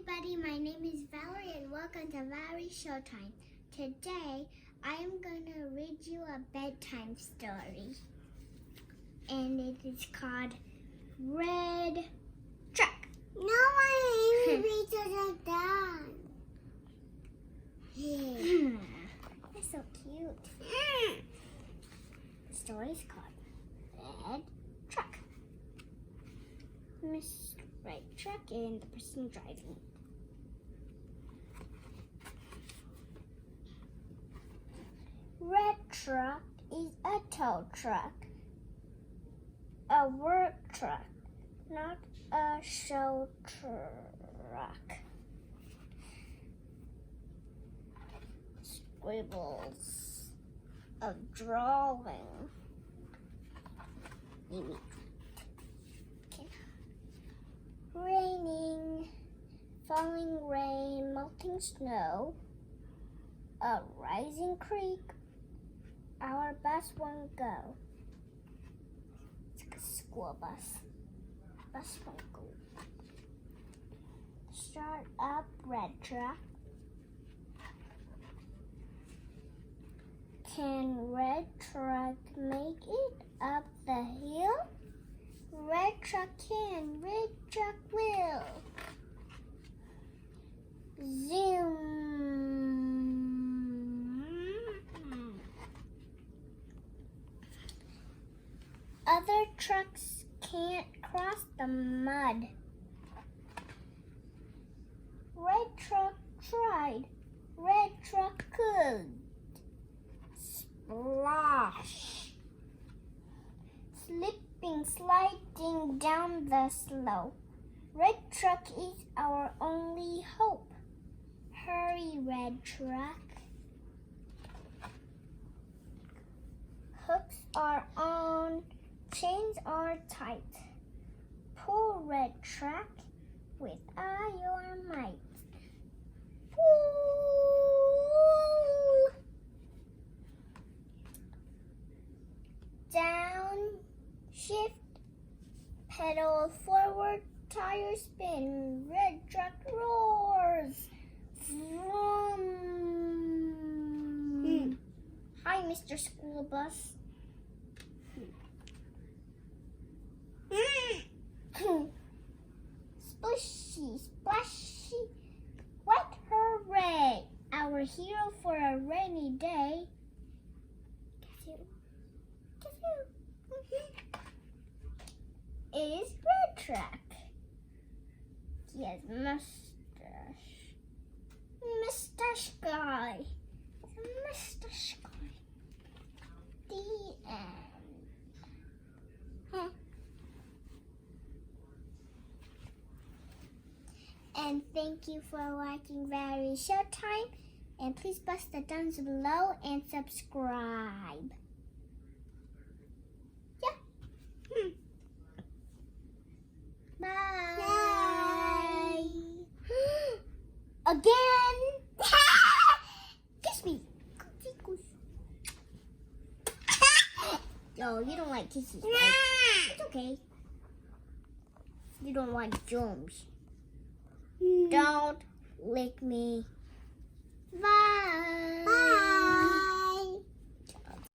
everybody, my name is Valerie and welcome to Valerie's Showtime. Today, I am going to read you a bedtime story. And it is called Red Truck. No, I ain't read it down. That's so cute. The story is called Red Truck. Miss Red Truck and the person driving. Red truck is a tow truck, a work truck, not a show truck. Scribbles of drawing. Maybe. Raining, falling rain, melting snow, a rising creek, our bus won't go. It's like a school bus. Bus won't go. Start up, red truck. Can red truck make it up the hill? Red truck can, red truck will. Zoom. Other trucks can't cross the mud. Red truck tried, red truck could. Splash. Sliding down the slope. Red truck is our only hope. Hurry, red truck. Hooks are on, chains are tight. Pull, red truck, with all your might. Pull. Down, shift, pedal forward, tire spin, red truck roars. Vroom. Hi, Mr. School Bus. Splishy, splashy, wet, hooray! Our hero for a rainy day. Is Red Truck. He has mustache. Mustache guy. Mustache guy. The end. And thank you for watching Valerie's Showtime. And please press the thumbs below and subscribe. Bye. Again. Kiss me. Oh, you don't like kisses, right? It's okay. You don't like germs. Don't lick me. Bye. Bye.